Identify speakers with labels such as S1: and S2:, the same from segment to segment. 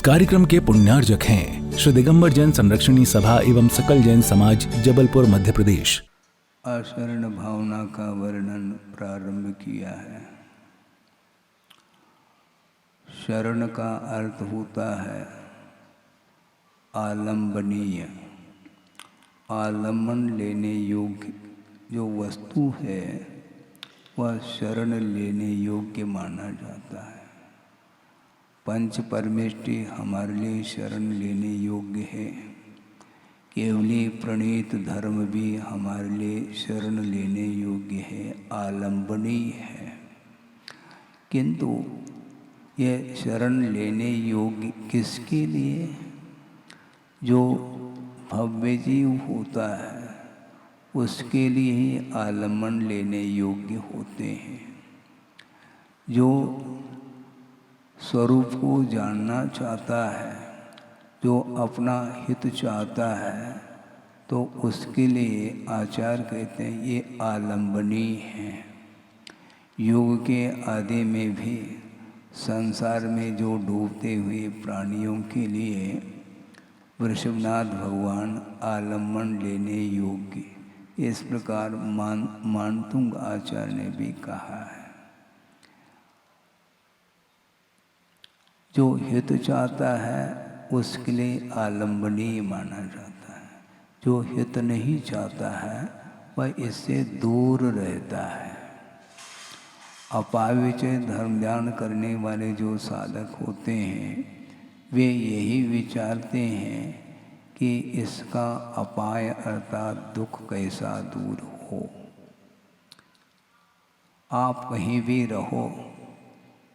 S1: कार्यक्रम के पुण्यार्जक हैं श्री दिगंबर जैन संरक्षणी सभा एवं सकल जैन समाज जबलपुर मध्य प्रदेश।
S2: अशरण भावना का वर्णन प्रारंभ किया है। शरण का अर्थ होता है आलंबनीय, आलम्बन लेने योग्य जो वस्तु है वह शरण लेने योग्य माना जाता है। पंच परमेष्टि हमारे लिए शरण लेने योग्य है। केवली प्रणीत धर्म भी हमारे लिए शरण लेने योग्य है, आलंबनीय है। किंतु यह शरण लेने योग्य किसके लिए? जो भव्य जीव होता है उसके लिए ही आलम्बन लेने योग्य होते हैं। जो स्वरूप को जानना चाहता है, जो अपना हित चाहता है, तो उसके लिए आचार्य कहते हैं ये आलंबनीय है। युग के आदि में भी संसार में जो डूबते हुए प्राणियों के लिए वृषभनाथ भगवान आलम्बन लेने योग्य, इस प्रकार मानतुंग आचार्य ने भी कहा है। जो हित चाहता है उसके लिए आलंबनीय माना जाता है। जो हित नहीं चाहता है वह इससे दूर रहता है। अपाविचय धर्म ध्यान करने वाले जो साधक होते हैं वे यही विचारते हैं कि इसका अपाय अर्थात दुख कैसा दूर हो। आप कहीं भी रहो,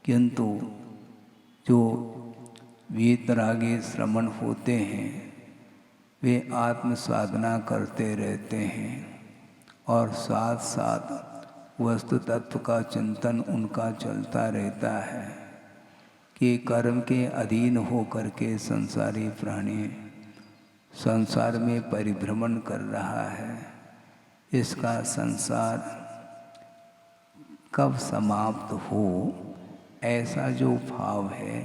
S2: किंतु जो वीतरागी श्रमण होते हैं वे आत्म साधना करते रहते हैं और साथ साथ वस्तु तत्व का चिंतन उनका चलता रहता है कि कर्म के अधीन होकर के संसारी प्राणी संसार में परिभ्रमण कर रहा है। इसका संसार कब समाप्त हो, ऐसा जो भाव है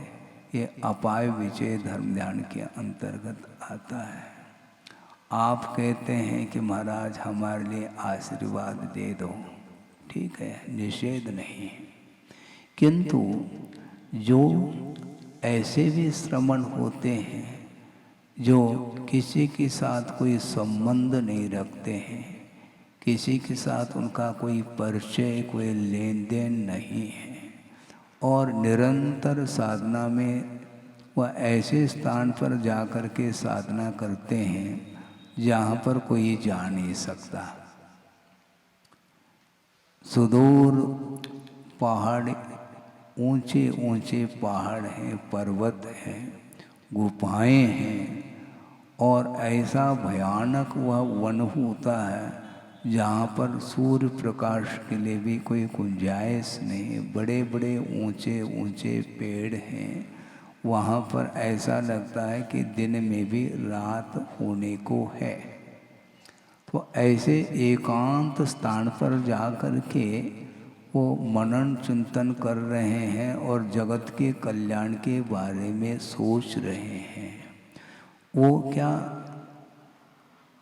S2: ये अपाय विजय धर्म ध्यान के अंतर्गत आता है। आप कहते हैं कि महाराज हमारे लिए आशीर्वाद दे दो, ठीक है, निषेध नहीं, किंतु जो ऐसे भी श्रमण होते हैं जो किसी के साथ कोई संबंध नहीं रखते हैं, किसी के साथ उनका कोई परिचय कोई लेन देन नहीं है और निरंतर साधना में वह ऐसे स्थान पर जाकर के साधना करते हैं जहाँ पर कोई जा नहीं सकता। सुदूर पहाड़, ऊंचे ऊंचे पहाड़ हैं, पर्वत हैं, गुफाएं हैं और ऐसा भयानक वह वन होता है जहाँ पर सूर्य प्रकाश के लिए भी कोई गुंजाइश नहीं। बड़े बड़े ऊंचे ऊंचे पेड़ हैं, वहाँ पर ऐसा लगता है कि दिन में भी रात होने को है। तो ऐसे एकांत स्थान पर जा कर के वो मनन चिंतन कर रहे हैं और जगत के कल्याण के बारे में सोच रहे हैं। वो क्या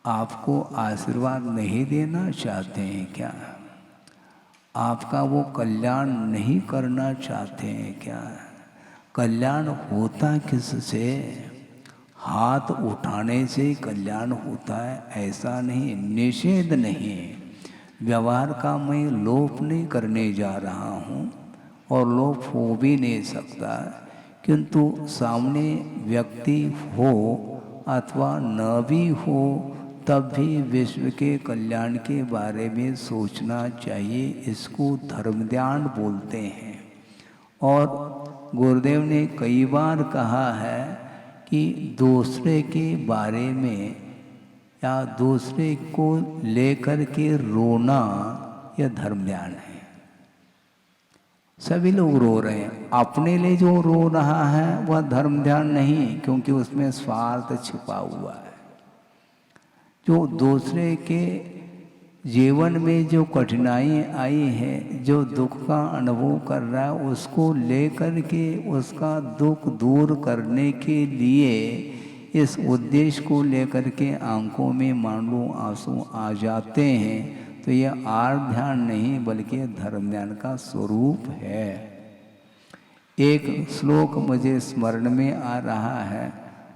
S2: आपको आशीर्वाद नहीं देना चाहते हैं क्या? आपका वो कल्याण नहीं करना चाहते हैं क्या? कल्याण होता किससे? हाथ उठाने से कल्याण होता है ऐसा नहीं, निषेध नहीं। व्यवहार का मैं लोप नहीं करने जा रहा हूँ और लोप हो भी नहीं सकता, किंतु सामने व्यक्ति हो अथवा न भी हो तब भी विश्व के कल्याण के बारे में सोचना चाहिए। इसको धर्म ध्यान बोलते हैं। और गुरुदेव ने कई बार कहा है कि दूसरे के बारे में या दूसरे को लेकर के रोना यह धर्म ध्यान है। सभी लोग रो रहे हैं, अपने लिए जो रो रहा है वह धर्म ध्यान नहीं, क्योंकि उसमें स्वार्थ छिपा हुआ है। जो दूसरे के जीवन में जो कठिनाई आई है, जो दुख का अनुभव कर रहा है, उसको लेकर के उसका दुख दूर करने के लिए, इस उद्देश्य को लेकर के आंखों में मान लो आंसू आ जाते हैं, तो यह आर्त ध्यान नहीं बल्कि धर्म ध्यान का स्वरूप है। एक श्लोक मुझे स्मरण में आ रहा है,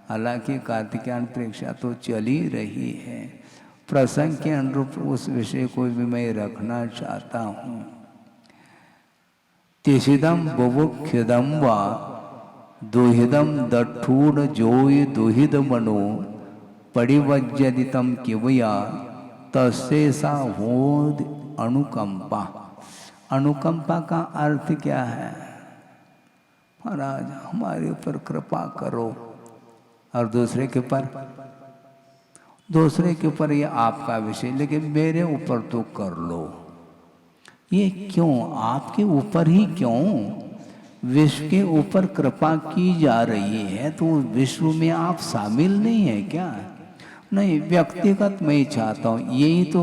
S2: हालांकि कार्तिकेयन परीक्षा तो चल ही रही है, प्रसंग के अनुरूप उस विषय को भी मैं रखना चाहता हूँ। तिसिदम बुभुक्षिदम वा दुहिदम दठूण जोय दुहिद मनो परिवज्जदितम किवया तस्से सा होद अनुकंपा। अनुकंपा का अर्थ क्या है? महाराज हमारे ऊपर कृपा करो, और दूसरे के ऊपर ये आपका विषय, लेकिन मेरे ऊपर तो कर लो। ये क्यों? आपके ऊपर ही क्यों? विश्व के ऊपर कृपा की जा रही है, तो विश्व में आप शामिल नहीं है क्या? नहीं, व्यक्तिगत मैं चाहता हूँ, यही तो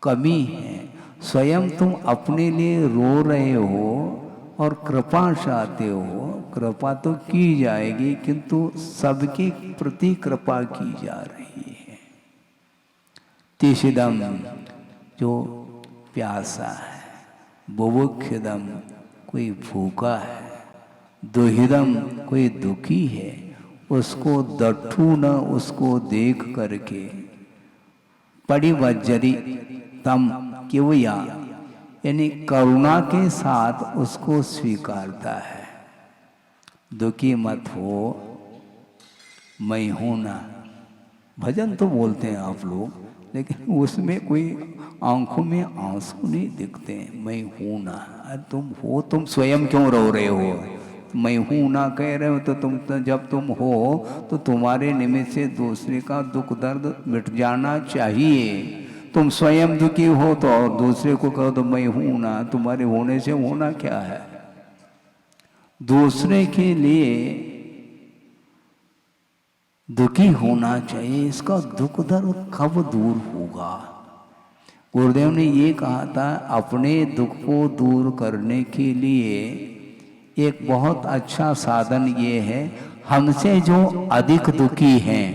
S2: कमी है। स्वयं तुम अपने लिए रो रहे हो और कृपा चाहते हो। कृपा तो की जाएगी, किंतु सबके प्रति कृपा की जा रही है। तिसिदम जो प्यासा है, बुभुक्षिदम कोई भूखा है, दुहिदम कोई दुखी है, उसको दठू न उसको देख करके परिवज्जरी तम किवया यानी करुणा के साथ उसको स्वीकारता है। दुखी मत हो, मैं हूं ना। भजन तो बोलते हैं आप लोग, लेकिन उसमें कोई आंखों में आंसू नहीं दिखते। मैं हूं ना, तुम हो, तुम स्वयं क्यों रो रहे हो? मैं हूं ना कह रहे हो तो तुम जब तुम हो तो तुम्हारे निमित्त से दूसरे का दुख दर्द मिट जाना चाहिए। तुम स्वयं दुखी हो तो और दूसरे को कहो तो मैं हूं ना, तुम्हारे होने से होना क्या है? दूसरे के लिए दुखी होना चाहिए। इसका दुख दर्द कब दूर होगा? गुरुदेव ने ये कहा था, अपने दुख को दूर करने के लिए एक बहुत अच्छा साधन ये है, हमसे जो अधिक दुखी हैं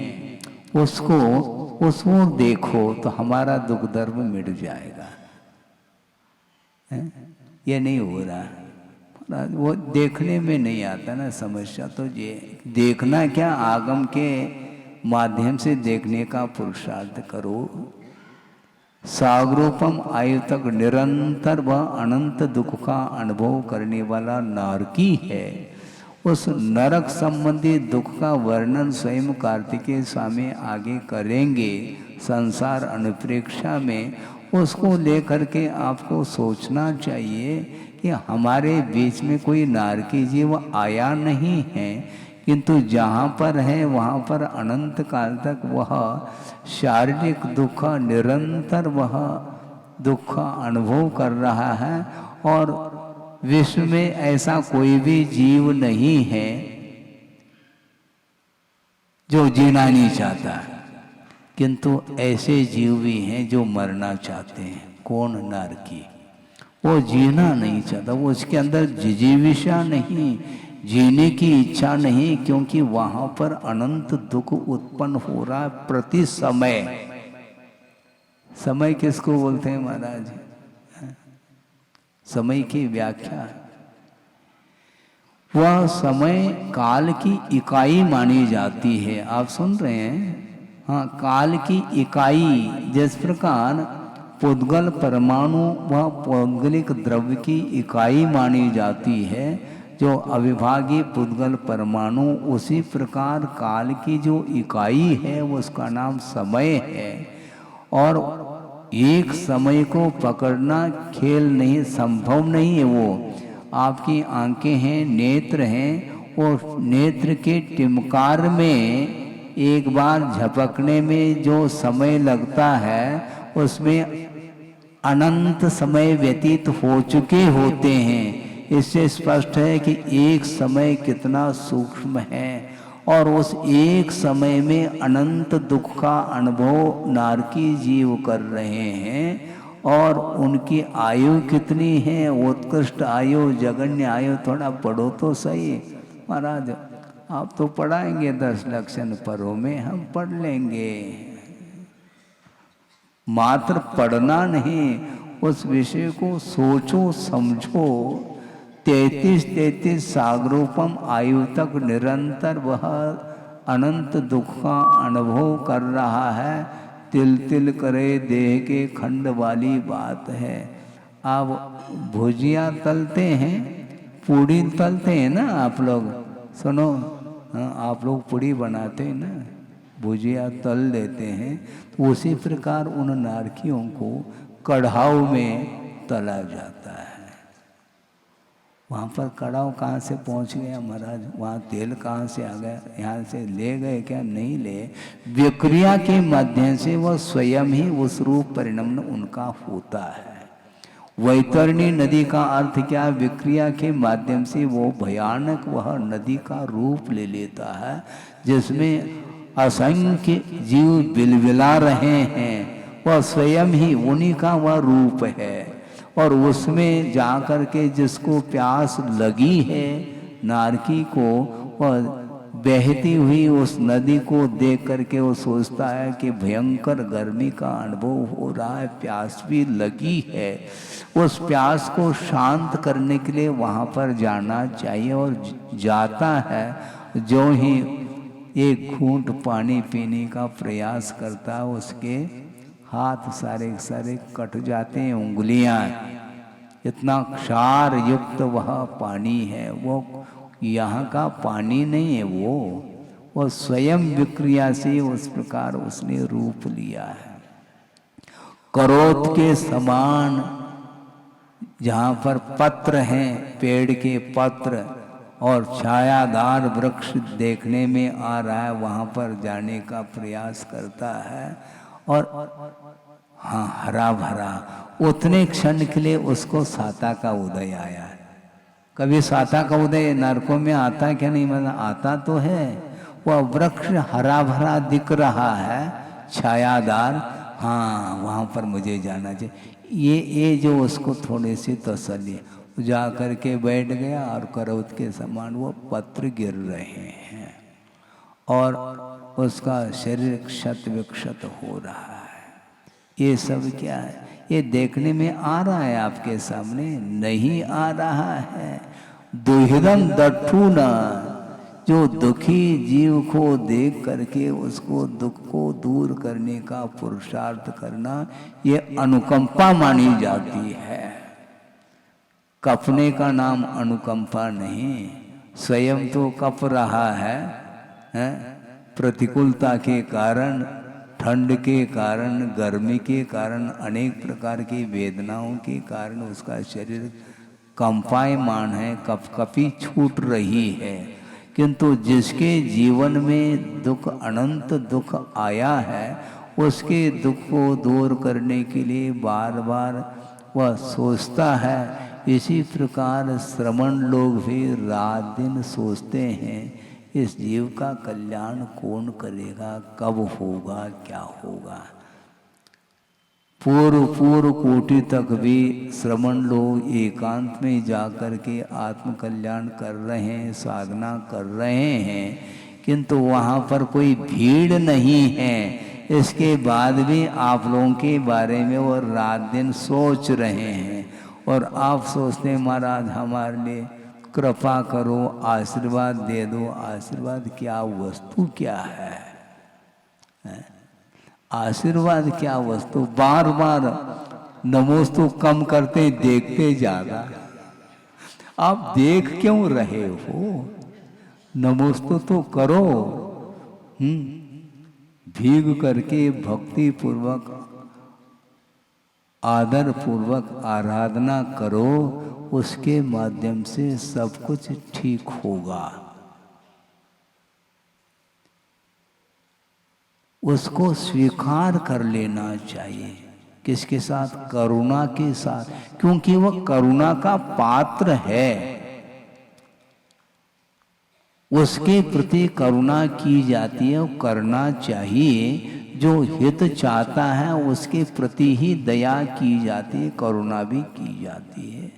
S2: उसको देखो तो हमारा दुख दर्द मिट जाएगा। ये नहीं हो रहा, वो देखने में नहीं आता ना समस्या। तो ये देखना क्या, आगम के माध्यम से देखने का पुरुषार्थ करो। सागरोपम आयु तक निरंतर व अनंत दुख का अनुभव करने वाला नारकी है। उस नरक संबंधी दुख का वर्णन स्वयं कार्तिकेय स्वामी आगे करेंगे संसार अनुप्रेक्षा में। उसको लेकर के आपको सोचना चाहिए कि हमारे बीच में कोई नारकी जीव आया नहीं है, किंतु जहाँ पर है वहाँ पर अनंत काल तक वह शारीरिक दुख निरंतर वह दुख अनुभव कर रहा है। और विश्व में ऐसा कोई भी जीव नहीं है जो जीना नहीं चाहता, किंतु ऐसे जीव भी हैं जो मरना चाहते हैं। कौन? नारकी। वो जीना नहीं चाहता, वो उसके अंदर जिजीविषा नहीं, जीने की इच्छा नहीं, क्योंकि वहां पर अनंत दुख उत्पन्न हो रहा है प्रति समय। समय किसको बोलते हैं महाराज? समय की व्याख्या, वह समय काल की इकाई मानी जाती है। आप सुन रहे हैं? हाँ, काल की इकाई। जिस प्रकार पुद्गल परमाणु वह पौद्गलिक द्रव्य की इकाई मानी जाती है, जो अविभागी पुद्गल परमाणु, उसी प्रकार काल की जो इकाई है उसका नाम समय है। और एक समय को पकड़ना खेल नहीं, संभव नहीं है। वो आपकी आंखें हैं, नेत्र हैं, और नेत्र के टिमकार में एक बार झपकने में जो समय लगता है उसमें अनंत समय व्यतीत हो चुके होते हैं। इससे स्पष्ट है कि एक समय कितना सूक्ष्म है और उस एक समय में अनंत दुख का अनुभव नारकी जीव कर रहे हैं। और उनकी आयु कितनी है? उत्कृष्ट आयु, जगन्य आयु। थोड़ा पढ़ो तो सही महाराज, आप तो पढ़ाएंगे 10 लक्षण परों में, हम पढ़ लेंगे। मात्र पढ़ना नहीं, उस विषय को सोचो समझो। 33 सागरोपम आयु तक निरंतर वह अनंत दुख का अनुभव कर रहा है। तिल तिल करे देह के खंड वाली बात है। आप भुजिया तलते हैं, पूड़ी तलते हैं ना आप लोग, सुनो, हाँ, आप लोग पूड़ी बनाते हैं ना, भुजिया तल देते हैं। तो उसी प्रकार उन नारकियों को कढ़ाऊ में तला जाता है। वहाँ पर कड़ाव कहाँ से पहुँच गया महाराज? वहाँ तेल कहाँ से आ गया? यहाँ से ले गए क्या? नहीं ले। विक्रिया के माध्यम से वह स्वयं ही उस रूप परिणमन उनका होता है। वैतरणी नदी का अर्थ क्या? विक्रिया के माध्यम से वो भयानक वह नदी का रूप ले लेता है, जिसमें असंख्य जीव बिलबिला रहे हैं। वह स्वयं ही उन्हीं का वह रूप है। और उसमें जाकर के जिसको प्यास लगी है नारकी को, वह बहती हुई उस नदी को देख करके वो सोचता है कि भयंकर गर्मी का अनुभव हो रहा है, प्यास भी लगी है। उस प्यास को शांत करने के लिए वहाँ पर जाना चाहिए, और जाता है। जो ही एक घूंट पानी पीने का प्रयास करता है, उसके हाथ सारे सारे कट जाते हैं, उंगलियां। इतना क्षार युक्त वह पानी है, वो यहाँ का पानी नहीं है, वो स्वयं विक्रिया से उस प्रकार उसने रूप लिया है। करोत के समान जहाँ पर पत्र हैं, पेड़ के पत्र और छायादार वृक्ष देखने में आ रहा है, वहाँ पर जाने का प्रयास करता है। और हाँ, हरा भरा, उतने क्षण के लिए उसको साता का उदय आया है। कभी साता का उदय नरकों में आता है क्या? नहीं, मतलब आता तो है। वह वृक्ष हरा भरा दिख रहा है, छायादार, हाँ, वहाँ पर मुझे जाना चाहिए। ये जो उसको थोड़ी सी तसल्ली, जा कर के बैठ गया और करौत के समान वो पत्र गिर रहे हैं और उसका शरीर क्षत विक्षत हो रहा है। ये सब क्या है? ये देखने में आ रहा है आपके सामने? नहीं आ रहा है। दुहिदम दट्ठू न, जो दुखी जीव को देख करके उसको दुख को दूर करने का पुरुषार्थ करना, ये अनुकंपा मानी जाती है। कपने का नाम अनुकंपा नहीं। स्वयं तो कप रहा है, प्रतिकूलता के कारण, ठंड के कारण, गर्मी के कारण, अनेक प्रकार की वेदनाओं के कारण उसका शरीर कंपायमान है, कपकपी छूट रही है। किंतु जिसके जीवन में दुख, अनंत दुख आया है, उसके दुख को दूर करने के लिए बार बार वह सोचता है। इसी प्रकार श्रमण लोग भी रात दिन सोचते हैं, इस जीव का कल्याण कौन करेगा, कब होगा, क्या होगा। पूर्व कोटि तक भी श्रमण लोग एकांत में जाकर के आत्म कल्याण कर रहे हैं, साधना कर रहे हैं, किंतु वहाँ पर कोई भीड़ नहीं है। इसके बाद भी आप लोगों के बारे में वो रात दिन सोच रहे हैं, और आप सोचते हैं महाराज हमारे लिए कृपा करो, आशीर्वाद दे दो। आशीर्वाद क्या वस्तु क्या है? आशीर्वाद क्या वस्तु? बार बार नमोस्तु कम करते देखते ज्यादा। आप देख क्यों रहे हो? नमोस्तु तो करो। भीग करके भक्ति पूर्वक, आदर पूर्वक आराधना करो, उसके माध्यम से सब कुछ ठीक होगा। उसको स्वीकार कर लेना चाहिए। किसके साथ? करुणा के साथ, क्योंकि वह करुणा का पात्र है। उसके प्रति करुणा की जाती है और करना चाहिए। जो हित चाहता है उसके प्रति ही दया की जाती है, करुणा भी की जाती है,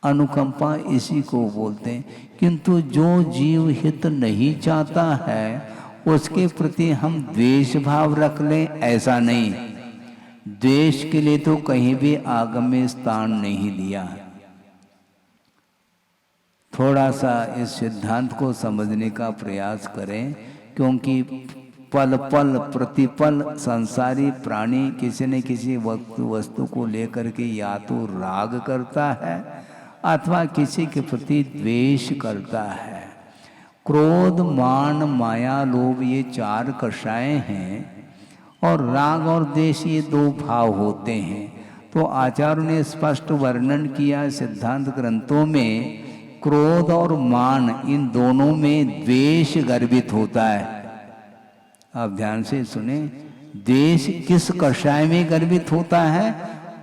S2: अनुकंपा इसी को बोलते हैं। किंतु जो जीव हित नहीं चाहता है उसके प्रति हम द्वेष भाव रख लें, ऐसा नहीं। द्वेष के लिए तो कहीं भी आगम में स्थान नहीं दिया। थोड़ा सा इस सिद्धांत को समझने का प्रयास करें, क्योंकि पल पल प्रतिपल संसारी प्राणी किसी न किसी वस्तु को लेकर के या तो राग करता है अथवा किसी के प्रति द्वेष करता है। क्रोध, मान, माया, लोभ ये 4 कषाय हैं और राग और द्वेष ये 2 भाव होते हैं। तो आचार्यों ने स्पष्ट वर्णन किया सिद्धांत ग्रंथों में, क्रोध और मान इन दोनों में द्वेष गर्भित होता है। आप ध्यान से सुने, द्वेष किस कषाय में गर्भित होता है?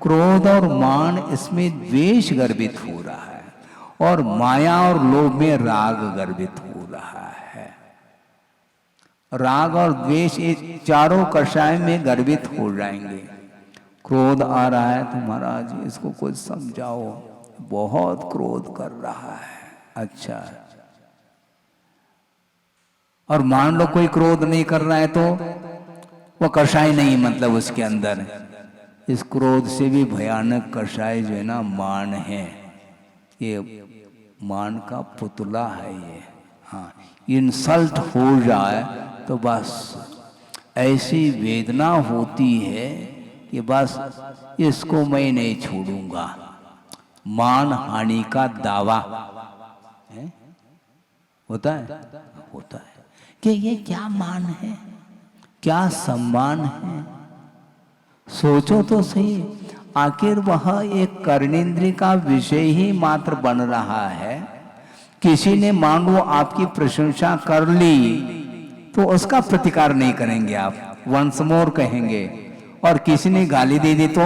S2: क्रोध और मान इसमें द्वेष गर्भित हो रहा है, और माया और लोभ में राग गर्भित हो रहा है। राग और द्वेष ये चारों कषाय में गर्भित हो जाएंगे। क्रोध आ रहा है तो महाराज इसको कुछ समझाओ, बहुत क्रोध कर रहा है। अच्छा, और मान लो कोई क्रोध नहीं कर रहा है तो वो कषाय नहीं, मतलब उसके अंदर इस क्रोध से भी भयानक कषाय जो है ना मान है। ये मान का पुतला है ये। हाँ, इंसल्ट हो जाए तो बस ऐसी वेदना होती है कि बस इसको मैं नहीं छोड़ूंगा। मान हानि का दावा है? होता है, होता है कि ये क्या मान है, क्या सम्मान है। सोचो तो सही, आखिर वह एक कर्णेंद्रिय का विषय ही मात्र बन रहा है। किसी ने मान लो आपकी प्रशंसा कर ली तो उसका प्रतिकार नहीं करेंगे आप, वंस मोर कहेंगे। और किसी ने गाली दे दी तो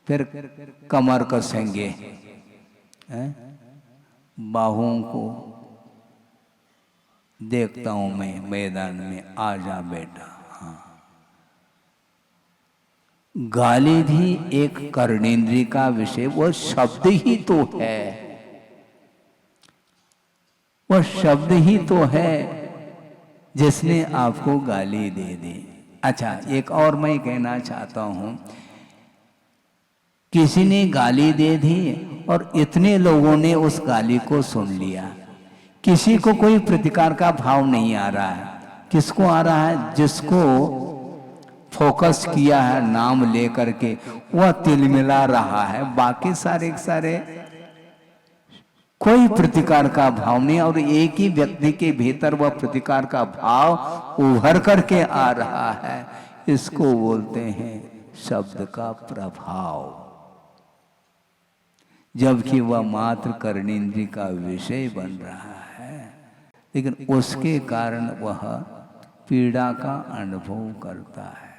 S2: फिर कमर कसेंगे, बाहों को देखता हूं मैं मैदान में, आ जा बेटा। हाँ, गाली भी एक कर्णेंद्रिय का विषय, वो शब्द ही तो है, वह शब्द ही तो है जिसने आपको गाली दे दी। अच्छा, एक और मैं कहना चाहता हूं, किसी ने गाली दे दी और इतने लोगों ने उस गाली को सुन लिया, किसी को कोई प्रतिकार का भाव नहीं आ रहा है। किसको आ रहा है? जिसको फोकस किया है नाम लेकर के, वह तिलमिला रहा है। बाकी सारे सारे कोई प्रतिकार का भाव नहीं, और एक ही व्यक्ति के भीतर वह प्रतिकार का भाव उभर करके आ रहा है। इसको बोलते हैं शब्द का प्रभाव, जबकि वह मात्र कर्णेंद्रिय का विषय बन रहा है, लेकिन उसके कारण वह पीड़ा का अनुभव करता है।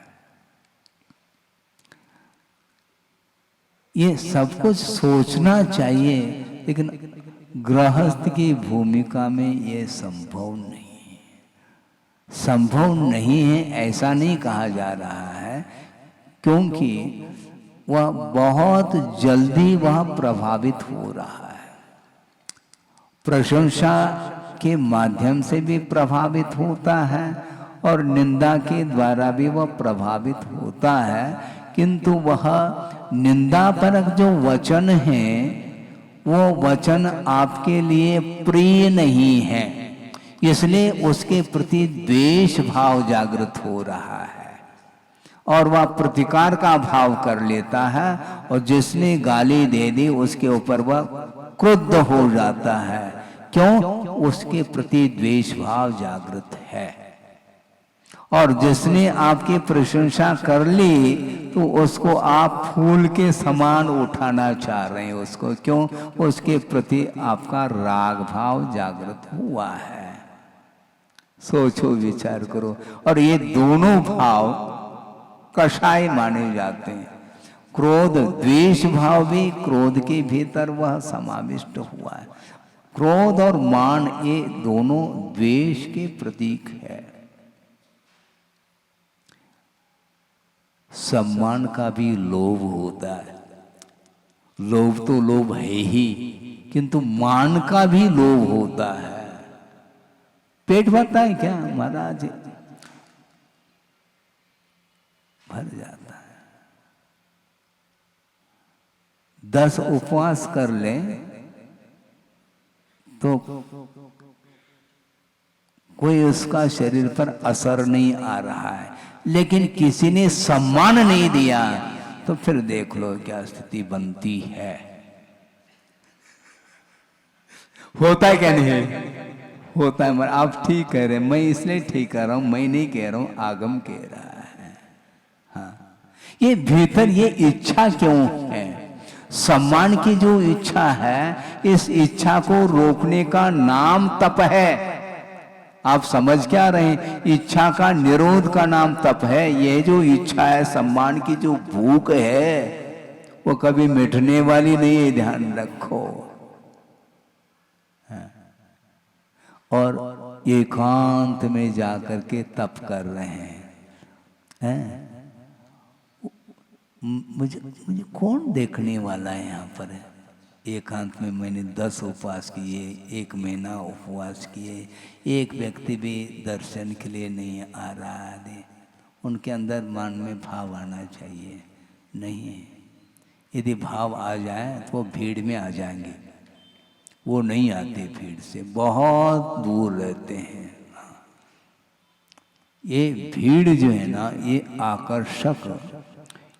S2: ये सब कुछ सोचना चाहिए, लेकिन गृहस्थ की भूमिका में ये संभव नहीं है। संभव नहीं है ऐसा नहीं कहा जा रहा है, क्योंकि वह बहुत जल्दी वह प्रभावित हो रहा है। प्रशंसा के माध्यम से भी प्रभावित होता है और निंदा के द्वारा भी वह प्रभावित होता है, किंतु वह निंदा परक जो वचन है वो वचन आपके लिए प्रिय नहीं है, इसलिए उसके प्रति द्वेष भाव जागृत हो रहा है और वह प्रतिकार का भाव कर लेता है, और जिसने गाली दे दी उसके ऊपर वह क्रुद्ध हो जाता है। क्यों? उसके प्रति द्वेष भाव जागृत है। और जिसने आपकी प्रशंसा कर ली तो उसको आप फूल के समान उठाना चाह रहे हैं उसको। क्यों? उसके प्रति आपका राग भाव जागृत हुआ है। सोचो, विचार करो। और ये दोनों भाव कषाय माने जाते हैं। क्रोध द्वेष भाव भी क्रोध के भीतर वह समाविष्ट हुआ है। क्रोध और मान ये दोनों द्वेष के प्रतीक है। सम्मान का भी लोभ होता है, लोभ तो लोभ है ही, किंतु मान का भी लोभ होता है। पेट भरता है क्या महाराज? भर जाता है। 10 उपवास कर ले तो कोई उसका शरीर पर असर नहीं आ रहा है, लेकिन किसी ने सम्मान नहीं दिया तो फिर देख लो क्या स्थिति बनती है। होता है क्या नहीं? होता है। मगर आप ठीक कह रहे हैं, मैं इसलिए ठीक कह रहा हूं, मैं नहीं कह रहा हूं, आगम कह रहा है। हाँ, ये भीतर ये इच्छा क्यों है? सम्मान की जो इच्छा है, इस इच्छा को रोकने का नाम तप है। आप समझ क्या रहे हैं? इच्छा का निरोध का नाम तप है। ये जो इच्छा है, सम्मान की जो भूख है, वो कभी मिटने वाली नहीं है, ध्यान रखो। और एकांत में जाकर के तप कर रहे हैं। मुझे कौन देखने वाला है यहाँ पर? एकांत में मैंने 10 उपवास किए, 1 महीना उपवास किए, एक व्यक्ति भी दर्शन के लिए नहीं आ रहा है। उनके अंदर मन में भाव आना चाहिए, नहीं। यदि भाव आ जाए तो भीड़ में आ जाएंगे, वो नहीं आते, भीड़ से बहुत दूर रहते हैं। ये भीड़ जो है ना, ये आकर्षक,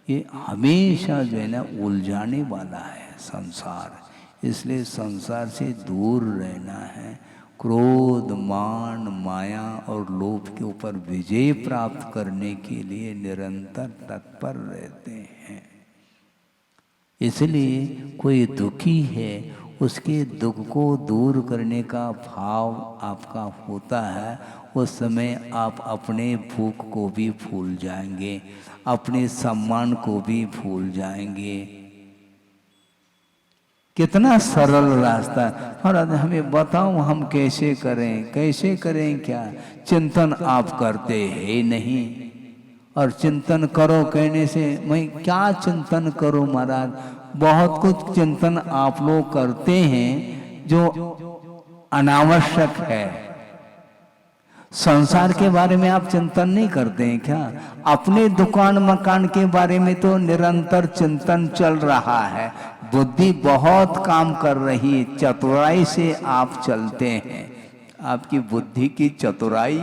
S2: ये हमेशा जो है ना उलझाने वाला है संसार। इसलिए संसार से दूर रहना है। क्रोध, मान, माया और लोभ के ऊपर विजय प्राप्त करने के लिए निरंतर तत्पर रहते हैं। इसलिए कोई दुखी है, उसके दुख को दूर करने का भाव आपका होता है, उस समय आप अपने भूख को भी भूल जाएंगे, अपने सम्मान को भी भूल जाएंगे। कितना सरल रास्ता। और हमें बताओ हम कैसे करें, कैसे करें? क्या चिंतन आप करते हैं नहीं? और चिंतन करो कहने से मैं क्या चिंतन करूं महाराज? बहुत कुछ चिंतन आप लोग करते हैं जो अनावश्यक है। संसार के बारे में आप चिंतन नहीं करते हैं क्या? अपने दुकान मकान के बारे में तो निरंतर चिंतन चल रहा है। बुद्धि बहुत काम कर रही है, चतुराई से आप चलते हैं। आपकी बुद्धि की चतुराई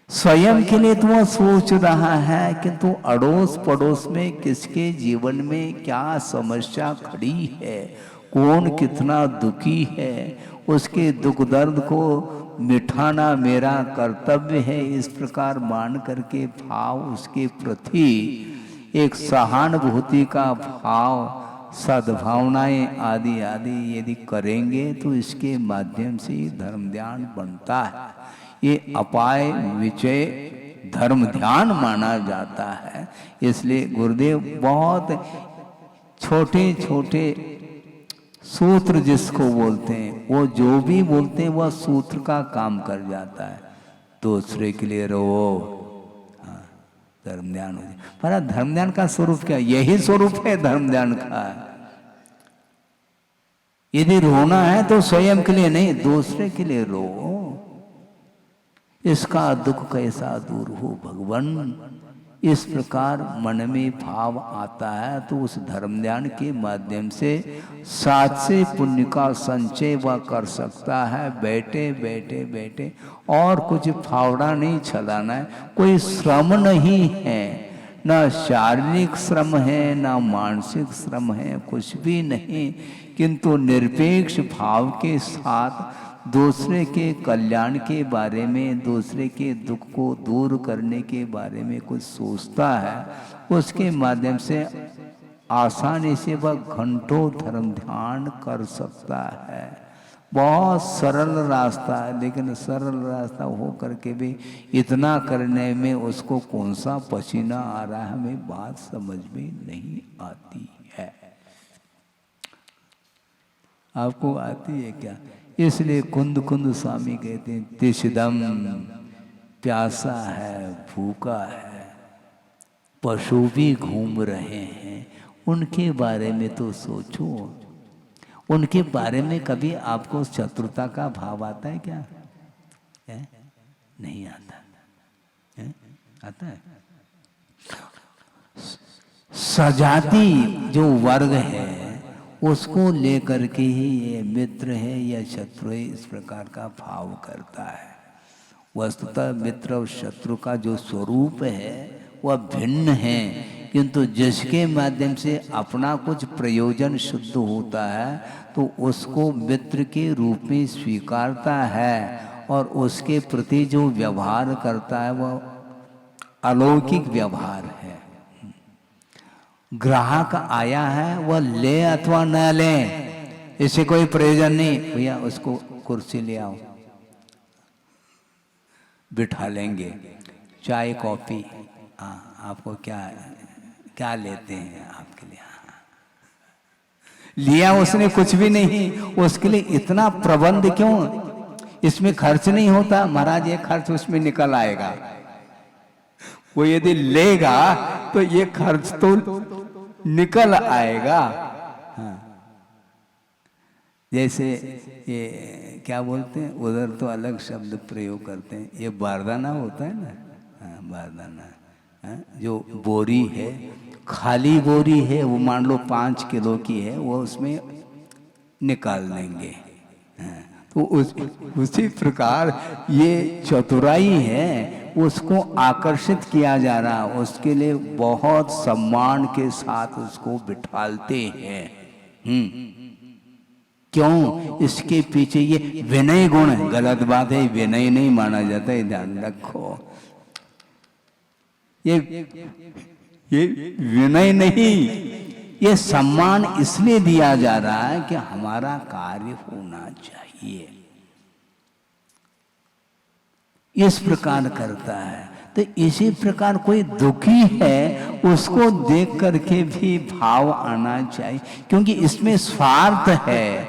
S2: स्वयं के लिए तो वह सोच रहा है, किंतु अड़ोस पड़ोस में किसके जीवन में क्या समस्या खड़ी है, कौन कितना दुखी है, उसके दुख दर्द को मिटाना मेरा कर्तव्य है। इस प्रकार मान करके भाव उसके प्रति एक सहानुभूति का भाव, सद्भावनाएं आदि आदि यदि करेंगे तो इसके माध्यम से धर्म ध्यान बनता है। ये अपाय विजय धर्म ध्यान माना जाता है। इसलिए गुरुदेव बहुत छोटे छोटे सूत्र जिसको बोलते हैं, वो जो भी बोलते हैं वह सूत्र का काम कर जाता है। दूसरे के लिए रो, धर्म ध्यान हो जाए। पर धर्म ध्यान का स्वरूप क्या? यही स्वरूप है धर्म ध्यान का। यदि रोना है तो स्वयं के लिए नहीं, दूसरे के लिए रो। इसका दुख कैसा दूर हो भगवान। इस प्रकार मन में भाव आता है तो उस धर्म ध्यान के माध्यम से साथ से पुण्य का संचय वह कर सकता है। बैठे बैठे बैठे और कुछ फावड़ा नहीं चलाना है, कोई श्रम नहीं है, ना शारीरिक श्रम है ना मानसिक श्रम है, कुछ भी नहीं, किंतु निरपेक्ष भाव के साथ दूसरे के कल्याण के बारे में, दूसरे के दुख को दूर करने के बारे में कुछ सोचता है। उसके माध्यम से आसानी से वह घंटों धर्म ध्यान कर सकता है। बहुत सरल रास्ता है, लेकिन सरल रास्ता हो करके भी इतना करने में उसको कौन सा पसीना आ रहा है, हमें बात समझ में नहीं आती है। आपको आती है क्या? इसलिए कुंद कुंद स्वामी कहते हैं तिसदम, प्यासा है, भूखा है, पशु भी घूम रहे हैं, उनके बारे में तो सोचो। उनके बारे में कभी आपको शत्रुता का भाव आता है क्या? है? नहीं आता है? आता है? सजाति जो वर्ग है उसको लेकर के ही ये मित्र है या शत्रु है, इस प्रकार का भाव करता है। वस्तुतः मित्र और शत्रु का जो स्वरूप है वह भिन्न है, किंतु जिसके माध्यम से अपना कुछ प्रयोजन शुद्ध होता है तो उसको मित्र के रूप में स्वीकारता है और उसके प्रति जो व्यवहार करता है वह अलौकिक व्यवहार है। ग्राहक आया है, वह ले अथवा न ले इससे कोई प्रयोजन नहीं, भैया उसको कुर्सी ले आओ, बिठा लेंगे, चाय कॉफी, हाँ आपको क्या लेते हैं आपके लिए? हाँ। लिया उसने कुछ भी नहीं, उसके लिए इतना प्रबंध क्यों? इसमें खर्च नहीं होता महाराज, ये खर्च उसमें निकल आएगा। वो यदि लेगा तो ये खर्च तो निकल आएगा। हाँ। जैसे ये क्या बोलते हैं, उधर तो अलग शब्द प्रयोग करते हैं, ये बारदाना होता है ना, हाँ बारदाना, हाँ? जो बोरी है, खाली बोरी है, वो मान लो 5 किलो की है, वो उसमें निकाल देंगे। हाँ? तो उसी प्रकार ये चतुराई है, उसको आकर्षित किया जा रहा, उसके लिए बहुत सम्मान के साथ उसको बिठालते हैं। क्यों? इसके पीछे ये विनय गुण है। गलत बात है, विनय नहीं माना जाता है, ध्यान रखो। ये विनय नहीं, ये सम्मान इसलिए दिया जा रहा है कि हमारा कार्य होना चाहिए, इस प्रकार करता है। तो इसी प्रकार कोई दुखी है उसको देख करके भी भाव आना चाहिए, क्योंकि इसमें स्वार्थ है।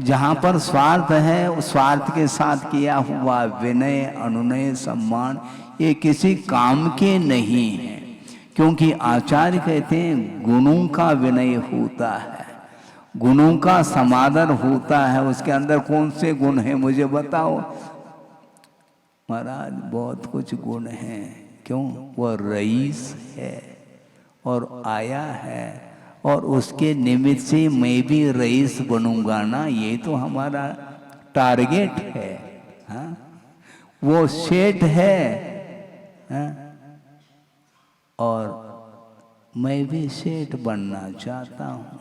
S2: जहां पर स्वार्थ है, उस स्वार्थ के साथ किया हुआ विनय, अनुनय, सम्मान ये किसी काम के नहीं है। क्योंकि आचार्य कहते हैं गुणों का विनय होता है, गुणों का समादर होता है। उसके अंदर कौन से गुण हैं मुझे बताओ? महाराज बहुत कुछ गुण हैं। क्यों? वह रईस है और आया है, और उसके निमित्त से मैं भी रईस बनूंगा ना, ये तो हमारा टारगेट है। हाँ? वो सेठ है, हाँ? और मैं भी सेठ बनना चाहता हूँ।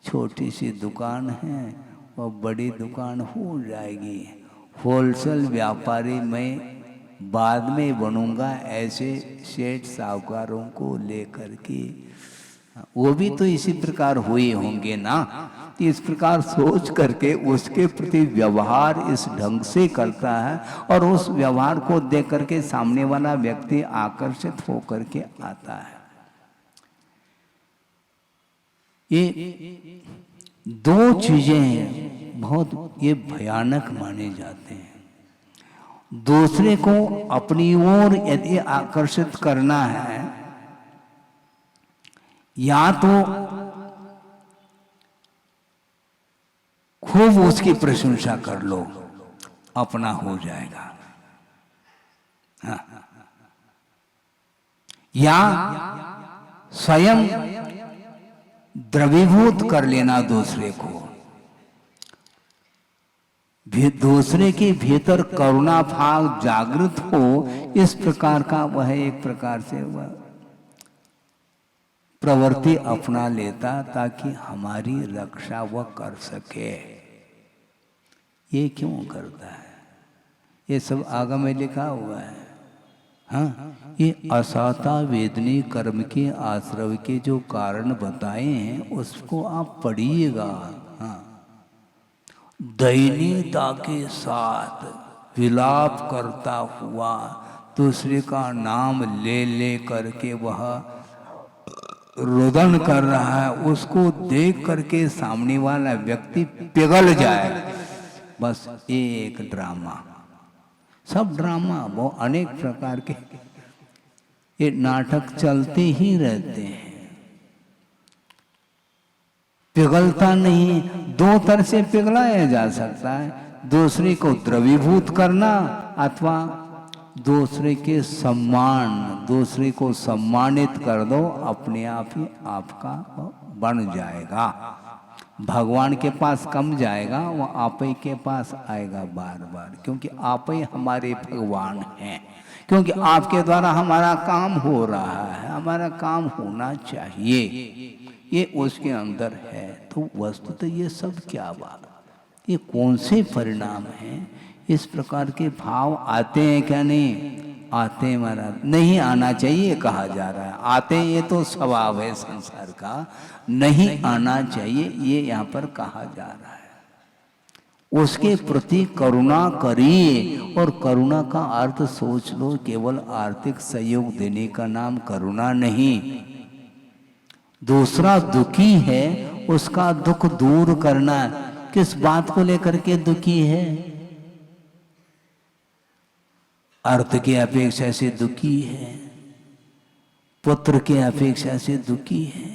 S2: छोटी सी दुकान है और बड़ी दुकान हो जाएगी। होलसेल व्यापारी मैं बाद में बनूंगा, ऐसे सेठ साहूकारों को लेकर के। वो भी तो इसी प्रकार हुए होंगे ना। इस प्रकार सोच करके उसके प्रति व्यवहार इस ढंग से करता है, और उस व्यवहार को देख करके सामने वाला व्यक्ति आकर्षित होकर के आता है। ये दो चीजें बहुत ये भयानक माने जाते हैं। दूसरे को अपनी ओर यदि आकर्षित करना है, या तो खूब उसकी प्रशंसा कर लो, अपना हो जाएगा। हाँ। या स्वयं द्रवीभूत कर लेना दूसरे को, दूसरे के भीतर करुणा भाव जागृत हो, इस प्रकार का वह एक प्रकार से वह प्रवृत्ति अपना लेता, ताकि हमारी रक्षा वह कर सके। ये क्यों करता है? ये सब आगम में लिखा हुआ है। हाँ, ये असाता वेदनी कर्म के आश्रव के जो कारण बताए हैं उसको आप पढ़िएगा। हाँ, दयनीयता के साथ विलाप करता हुआ दूसरे का नाम ले ले करके वह रुदन कर रहा है, उसको देख करके सामने वाला व्यक्ति पिघल जाए, बस एक ड्रामा। सब ड्रामा, वो अनेक प्रकार के ये नाटक चलते ही रहते हैं। पिघलता नहीं, दो तरह से पिघलाया जा सकता है, दूसरे को द्रवीभूत करना अथवा दूसरे के सम्मान, दूसरे को सम्मानित कर दो, अपने आप ही आपका बन जाएगा। भगवान के पास कम जाएगा, वो आप ही के पास आएगा बार बार, क्योंकि आप ही हमारे भगवान हैं, क्योंकि आपके द्वारा हमारा काम हो रहा है, हमारा काम होना चाहिए, ये उसके अंदर है। तो वस्तुतः ये सब क्या बात, ये कौन से परिणाम हैं? इस प्रकार के भाव आते हैं क्या? नहीं आते हैं महाराज, नहीं आना चाहिए कहा जा रहा है। आते हैं, ये तो स्वभाव है संसार का, नहीं आना चाहिए ये यहाँ पर कहा जा रहा है। उसके प्रति करुणा करिए, और करुणा का अर्थ सोच लो, केवल आर्थिक सहयोग देने का नाम करुणा नहीं। दूसरा दुखी है, उसका दुख दूर करना। किस बात को लेकर के दुखी है? अर्थ की अपेक्षा से दुखी है, पुत्र की अपेक्षा से दुखी है,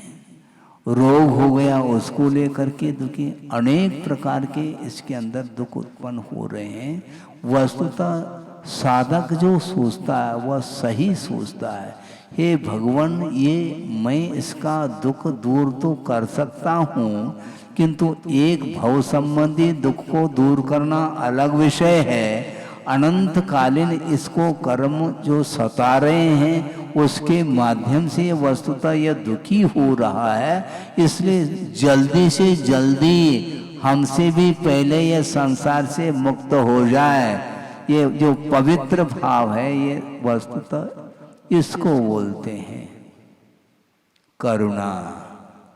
S2: रोग हो गया उसको लेकर के दुखी, अनेक प्रकार के इसके अंदर दुख उत्पन्न हो रहे हैं। वस्तुतः साधक जो सोचता है वह सही सोचता है, हे भगवान ये मैं इसका दुख दूर तो कर सकता हूँ, किंतु एक भव संबंधी दुख को दूर करना अलग विषय है। अनंत कालीन इसको कर्म जो सता रहे हैं उसके माध्यम से वस्तुतः यह दुखी हो रहा है, इसलिए जल्दी से जल्दी हमसे भी पहले यह संसार से मुक्त हो जाए। ये जो पवित्र भाव है, ये वस्तुतः इसको बोलते हैं करुणा।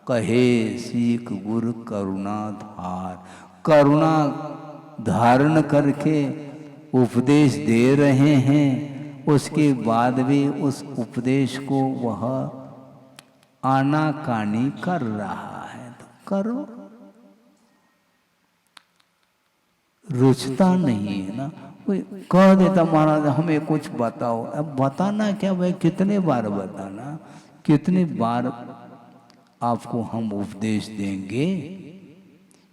S2: कहे सीख गुर करुणा धार, करुणा धारण करके उपदेश दे रहे हैं, उसके बाद भी उस उपदेश को वह आनाकानी कर रहा है। तो करो, रुचता नहीं है ना। कोई कह देता महाराज हमें कुछ बताओ, अब बताना क्या भाई, कितने बार बताना, कितने बार आपको हम उपदेश देंगे?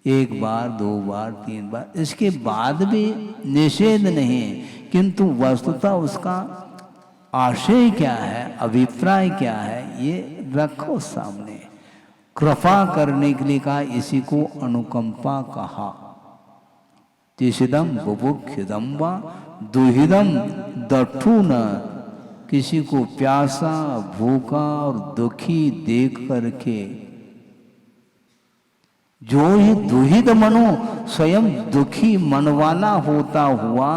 S2: एक बार, दो बार, तीन बार, इसके बाद भी निषेध नहीं, किंतु वस्तुतः उसका आशय क्या है, अभिप्राय क्या है, ये रखो सामने। कृपा करने के लिए कहा, इसी को अनुकंपा कहा। तिषिदम बुभुक्षिदम वा दुहिदम दठू न, किसी को प्यासा, भूखा और दुखी देख करके, जो ही दुहिद मनो स्वयं दुखी मन वाला होता हुआ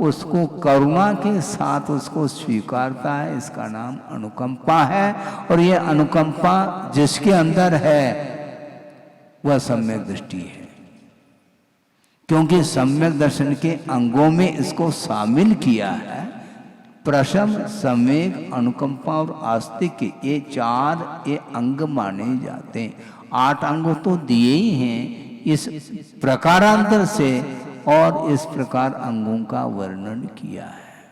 S2: उसको करुणा के साथ उसको स्वीकारता है, इसका नाम अनुकंपा है। और ये अनुकंपा जिसके अंदर है वह सम्यक दृष्टि है, क्योंकि सम्यक दर्शन के अंगों में इसको शामिल किया है। प्रशम, सम्यक, अनुकंपा और आस्तिक, ये चार ये अंग माने जाते हैं। 8 अंग तो दिए ही हैं इस प्रकारांतर से, और इस प्रकार अंगों का वर्णन किया है।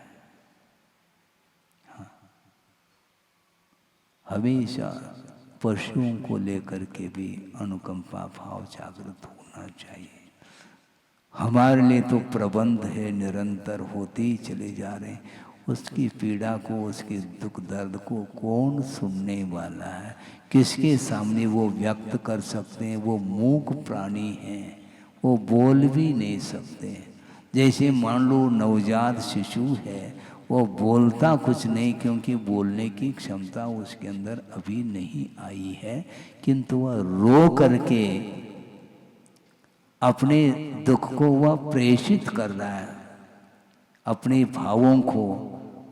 S2: हमेशा पशुओं को लेकर के भी अनुकंपा भाव जागृत होना चाहिए। हमारे लिए तो प्रबंध है, निरंतर होते ही चले जा रहे हैं। उसकी पीड़ा को, उसके दुख दर्द को कौन सुनने वाला है? किसके सामने वो व्यक्त कर सकते हैं? वो मूक प्राणी हैं, वो बोल भी नहीं सकते। जैसे मान लो नवजात शिशु है, वो बोलता कुछ नहीं, क्योंकि बोलने की क्षमता उसके अंदर अभी नहीं आई है, किंतु वह रो करके अपने दुख को वह प्रेषित कर रहा है, अपने भावों को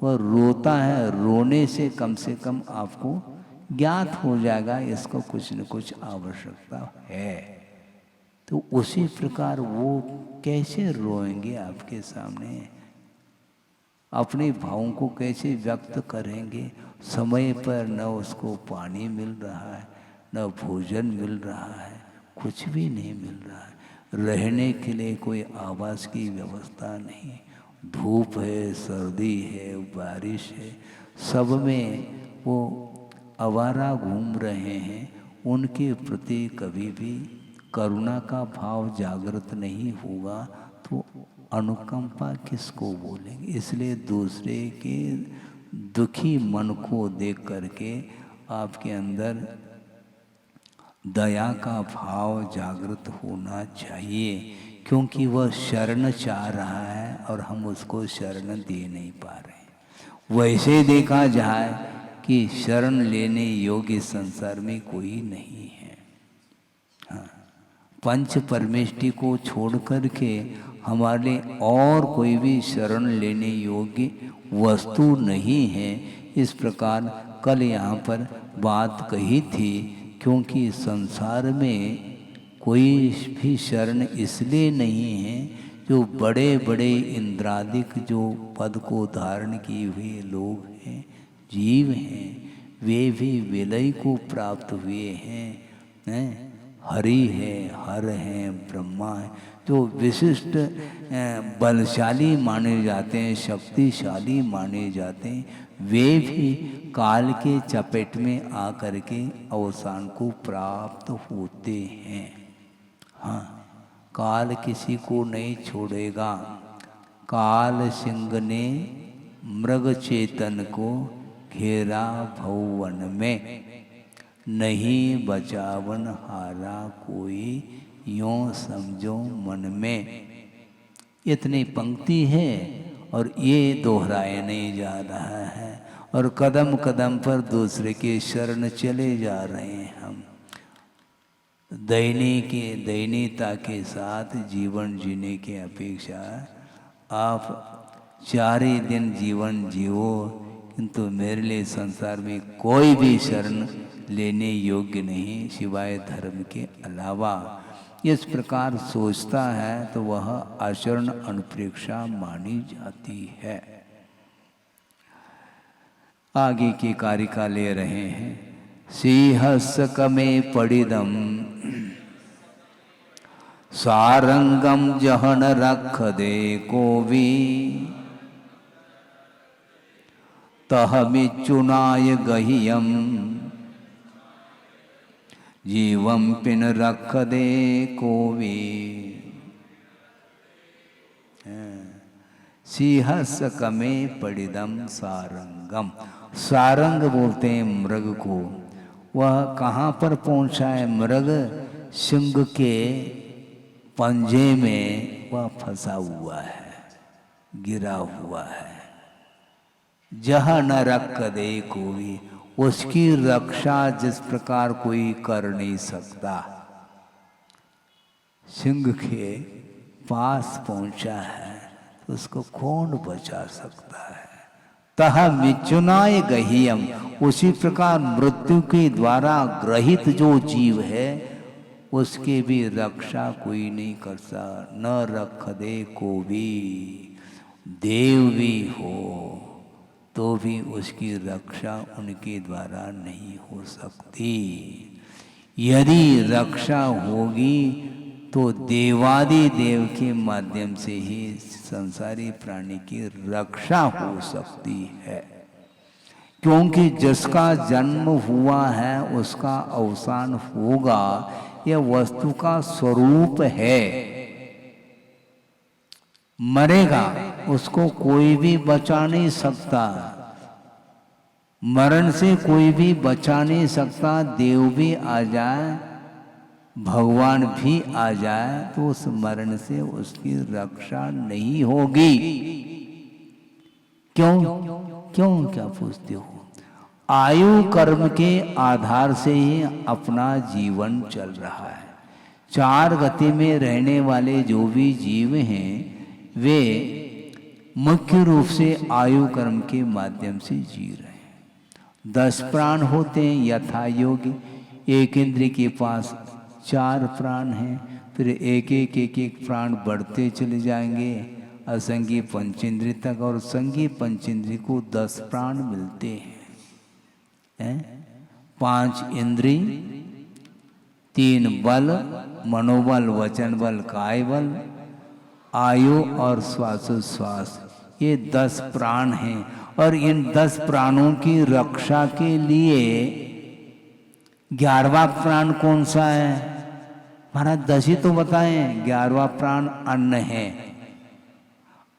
S2: वह रोता है। रोने से कम आपको ज्ञात हो जाएगा इसको कुछ न कुछ आवश्यकता है। तो उसी प्रकार वो कैसे रोएंगे आपके सामने, अपने भावों को कैसे व्यक्त करेंगे? समय पर न उसको पानी मिल रहा है, न भोजन मिल रहा है, कुछ भी नहीं मिल रहा है। रहने के लिए कोई आवास की व्यवस्था नहीं, धूप है, सर्दी है, बारिश है, सब में वो आवारा घूम रहे हैं। उनके प्रति कभी भी करुणा का भाव जागृत नहीं होगा तो अनुकंपा किसको बोलेंगे। इसलिए दूसरे के दुखी मन को देख करके आपके अंदर दया का भाव जागृत होना चाहिए, क्योंकि वह शरण चाह रहा है और हम उसको शरण दे नहीं पा रहे। वैसे देखा जाए कि शरण लेने योग्य संसार में कोई नहीं है। हाँ, पंच परमेष्टि को छोड़ करके हमारे और कोई भी शरण लेने योग्य वस्तु नहीं है। इस प्रकार कल यहाँ पर बात कही थी, क्योंकि संसार में कोई भी शरण इसलिए नहीं है जो बड़े बड़े इंद्रादिक जो पद को धारण किए हुए लोग हैं, जीव हैं, वे भी विलय को प्राप्त हुए हैं। हरि है, हर है, ब्रह्मा है, जो विशिष्ट बलशाली माने जाते हैं, शक्तिशाली माने जाते हैं, वे भी काल के चपेट में आकर के अवसान को प्राप्त होते हैं। हाँ, काल किसी को नहीं छोड़ेगा। काल सिंह ने मृग चेतन को घेरा भवन में, नहीं बचावन हारा कोई, यों समझो मन में। इतनी पंक्ति है और ये दोहराया नहीं जा रहा है, और कदम कदम पर दूसरे के शरण चले जा रहे हैं हम। दयनीयता के साथ जीवन जीने की अपेक्षा आप 4 ही दिन जीवन जियो, किंतु मेरे लिए संसार में कोई भी शरण लेने योग्य नहीं सिवाय धर्म के अलावा। इस प्रकार सोचता है तो वह आचरण अनुप्रेक्षा मानी जाती है। आगे की कारिका ले रहे हैं। सिंहस्क में पड़िदम सारंगम जहन रख दे कोवी, तहमिचुनाय गहियम जीवम पिन रख दे कोवी। सिंहस्क में पड़िदम सारंगम, सारंग बोलते हैं मृग को। वह कहाँ पर पहुँचा है? मृग सिंह के पंजे में वह फंसा हुआ है, गिरा हुआ है। जहाँ न रख दे कोई, उसकी रक्षा जिस प्रकार कोई कर नहीं सकता। सिंह के पास पहुंचा है तो उसको कौन बचा सकता है? तह मिचुनाय गहियम, उसी प्रकार मृत्यु के द्वारा ग्रहित जो जीव है उसकी भी रक्षा कोई नहीं कर सकता। न रख दे को भी, देव भी हो तो भी उसकी रक्षा उनके द्वारा नहीं हो सकती। यदि रक्षा होगी तो देवादि देव के माध्यम से ही संसारी प्राणी की रक्षा हो सकती है, क्योंकि जिसका जन्म हुआ है उसका अवसान होगा, यह वस्तु का स्वरूप है। मरेगा, उसको कोई भी बचा नहीं सकता। मरण से कोई भी बचा नहीं सकता। देव भी आ जाए, भगवान भी आ जाए तो उस मरण से उसकी रक्षा नहीं होगी। क्यों क्यों क्या पूछते हो? आयु कर्म के आधार से ही अपना जीवन चल रहा है। 4 गति में रहने वाले जो भी जीव हैं वे मुख्य रूप से आयु कर्म के माध्यम से जी रहे हैं। 10 प्राण होते हैं यथा योग्य। एक इंद्रिय के पास 4 प्राण हैं, फिर एक एक प्राण बढ़ते चले जाएंगे असंगी पंचेंद्रिय तक, और संगी पंचेंद्रिय को 10 प्राण मिलते हैं। 5 इंद्री, 3 बल, मनोबल, वचन बल, काय बल, आयु और श्वासोश्वास, ये 10 प्राण हैं। और इन 10 प्राणों की रक्षा के लिए 11वां प्राण कौन सा है महाराज? 10 ही तो बताएं। 11वां प्राण अन्न है।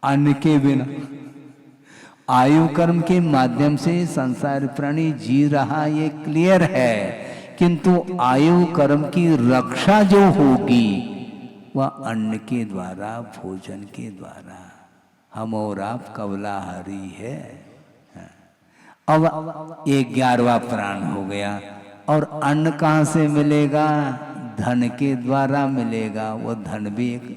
S2: अन्न के बिना आयु कर्म के माध्यम से संसार प्राणी जी रहा, ये क्लियर है, किंतु आयु कर्म की रक्षा जो होगी वह अन्न के द्वारा, भोजन के द्वारा। हम और आप कवलाहारी है। अब ये 11वां प्राण हो गया। और अन्न कहाँ से मिलेगा? धन के द्वारा मिलेगा। वो धन भी एक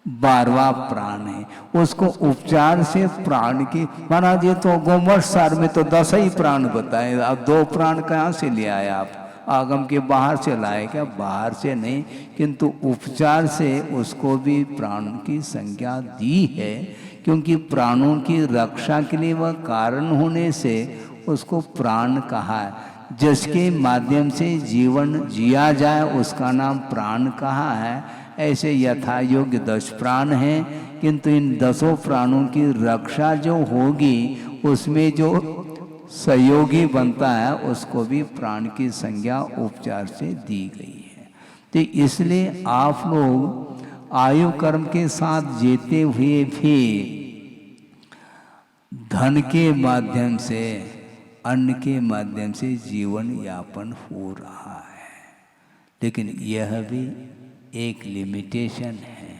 S2: 12वां प्राण है। उसको उपचार से प्राण की, महाराज ये तो गोमठ सार में तो 10 ही प्राण बताए, अब 2 प्राण कहाँ से ले आए आप? आगम के बाहर से लाए क्या? बाहर से नहीं, किंतु उपचार से उसको भी प्राण की संज्ञा दी है, क्योंकि प्राणों की रक्षा के लिए वह कारण होने से उसको प्राण कहा है। जिसके माध्यम से जीवन जिया जाए उसका नाम प्राण कहा है। ऐसे यथा योग्य 10 प्राण हैं, किंतु इन 10 प्राणों की रक्षा जो होगी उसमें जो सहयोगी बनता है उसको भी प्राण की संज्ञा उपचार से दी गई है। तो इसलिए आप लोग आयु कर्म के साथ जीते हुए भी धन के माध्यम से, अन्न के माध्यम से जीवन यापन हो रहा है। लेकिन यह भी एक लिमिटेशन है।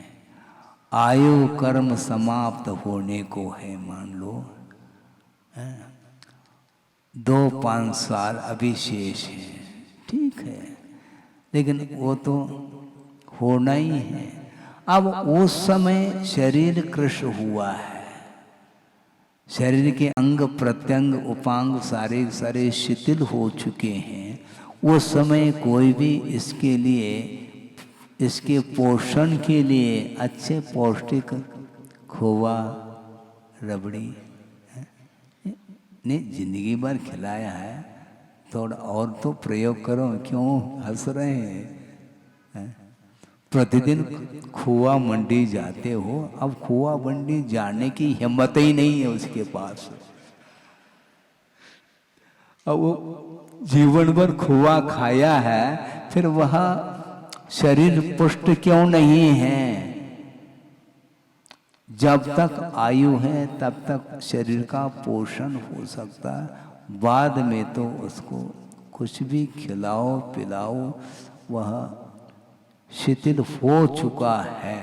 S2: आयु कर्म समाप्त होने को है, मान लो 2-5 साल अभी शेष है, ठीक है, लेकिन वो तो होना ही है। अब उस समय शरीर कृष्ण हुआ है, शरीर के अंग प्रत्यंग उपांग सारे शिथिल हो चुके हैं। उस समय कोई भी इसके लिए, इसके पोषण के लिए अच्छे पौष्टिक खोवा, रबड़ी ने जिंदगी भर खिलाया है, थोड़ा और तो प्रयोग करो, क्यों हंस रहे हैं? प्रतिदिन खोआ मंडी जाते हो, अब खोआ मंडी जाने की हिम्मत ही नहीं है उसके पास। अब वो जीवन भर खोआ खाया है, फिर वह शरीर पुष्ट क्यों नहीं है? जब तक आयु है तब तक शरीर का पोषण हो सकता है, बाद में तो उसको कुछ भी खिलाओ पिलाओ वह शिथिल हो चुका है।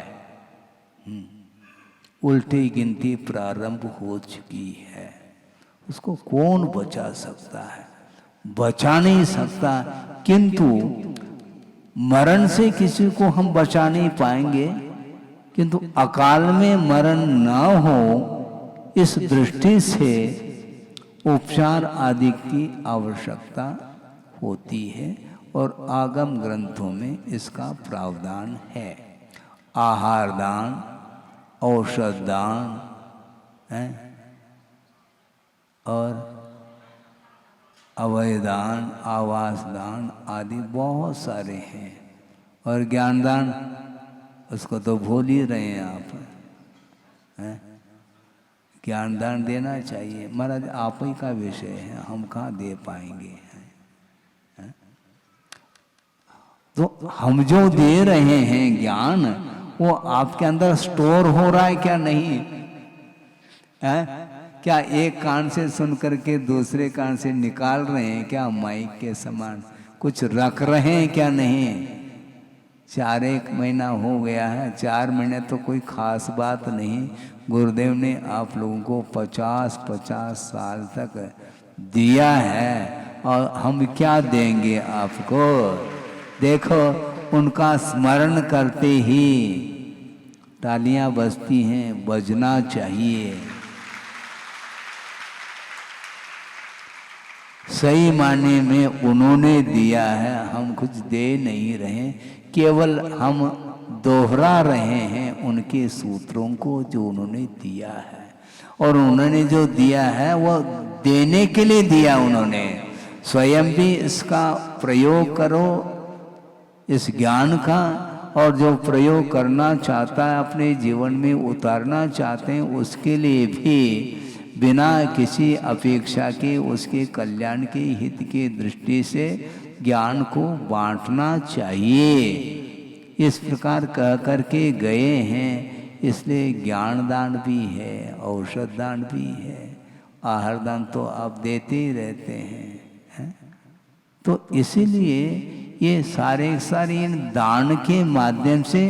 S2: उल्टी गिनती प्रारंभ हो चुकी है। उसको कौन बचा सकता है? बचा नहीं सकता, किंतु मरण से किसी को हम बचा नहीं पाएंगे, किंतु अकाल में मरण न हो इस दृष्टि से उपचार आदि की आवश्यकता होती है, और आगम ग्रंथों में इसका प्रावधान है। आहार दान, औषध दान है, और अभय दान, आवास दान आदि बहुत सारे हैं। और ज्ञान दान, उसको तो भूल ही रहे हैं आप, हैं? ज्ञान दान देना चाहिए। महाराज आप ही का विषय है, हम कहाँ दे पाएंगे, हैं? तो हम जो दे रहे हैं ज्ञान, वो आपके अंदर स्टोर हो रहा है क्या? नहीं है? क्या एक कान से सुन करके दूसरे कान से निकाल रहे हैं क्या? माइक के समान कुछ रख रहे हैं क्या? नहीं। 4 महीना हो गया है, 4 महीने तो कोई खास बात नहीं। गुरुदेव ने आप लोगों को 50-50 साल तक दिया है, और हम क्या देंगे आपको? देखो, उनका स्मरण करते ही तालियां बजती हैं, बजना चाहिए। सही माने में उन्होंने दिया है, हम कुछ दे नहीं रहे, केवल हम दोहरा रहे हैं उनके सूत्रों को जो उन्होंने दिया है। और उन्होंने जो दिया है वो देने के लिए दिया उन्होंने, स्वयं भी इसका प्रयोग करो, इस ज्ञान का, और जो प्रयोग करना चाहता है, अपने जीवन में उतारना चाहते हैं, उसके लिए भी बिना किसी अपेक्षा के, उसके कल्याण के हित के दृष्टि से ज्ञान को बांटना चाहिए। इस प्रकार कह करके गए हैं। इसलिए ज्ञान दान भी है, औषध दान भी है, आहार दान तो आप देते ही रहते हैं। तो इसीलिए ये सारे इन दान के माध्यम से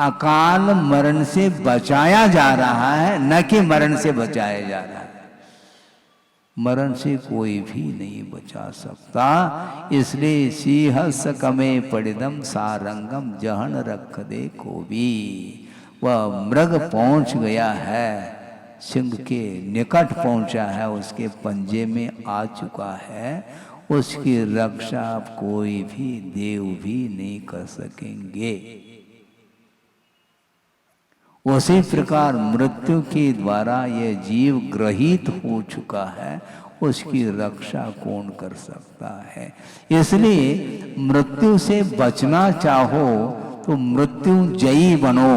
S2: अकाल मरण से बचाया जा रहा है, न कि मरण से बचाया जा रहा है। मरण से कोई भी नहीं बचा सकता। इसलिए सिंह सकमे पड़िदम सारंगम जहन रख दे को भी। वह मृग पहुंच गया है, सिंह के निकट पहुंचा है, उसके पंजे में आ चुका है, उसकी रक्षा अब कोई भी देव भी नहीं कर सकेंगे। उसी प्रकार मृत्यु के द्वारा यह जीव ग्रहित हो चुका है, उसकी रक्षा कौन कर सकता है। इसलिए मृत्यु से बचना चाहो तो मृत्युंजयी बनो,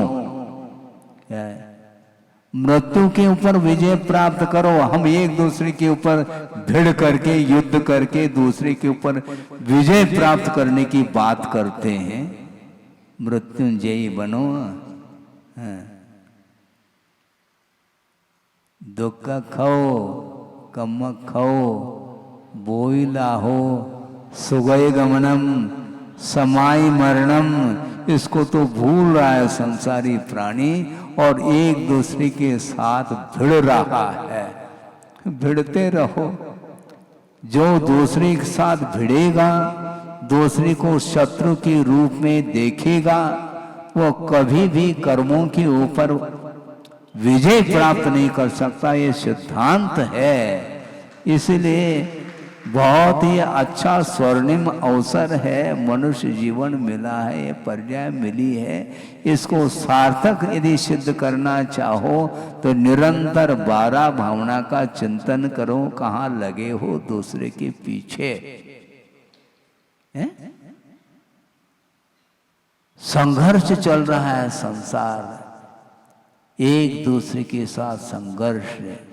S2: मृत्यु के ऊपर विजय प्राप्त करो। हम एक दूसरे के ऊपर भिड़ करके, युद्ध करके दूसरे के ऊपर विजय प्राप्त करने की बात करते हैं। मृत्युंजयी बनो। दुख खाओ, कम खाओ, बोई लाहो, सुगय गमनम, समाई मरणम। इसको तो भूल रहा है संसारी प्राणी और एक दूसरे के साथ भिड़ रहा है। भिड़ते रहो। जो दूसरे के साथ भिड़ेगा, दूसरे को शत्रु के रूप में देखेगा, वो कभी भी कर्मों के ऊपर विजय प्राप्त नहीं कर सकता। ये सिद्धांत है। इसलिए बहुत ही अच्छा स्वर्णिम अवसर है, मनुष्य जीवन मिला है, ये पर्याय मिली है। इसको सार्थक यदि सिद्ध करना चाहो तो निरंतर 12 भावना का चिंतन करो। कहाँ लगे हो दूसरे के पीछे, संघर्ष चल रहा है संसार, एक दूसरे के साथ संघर्ष है।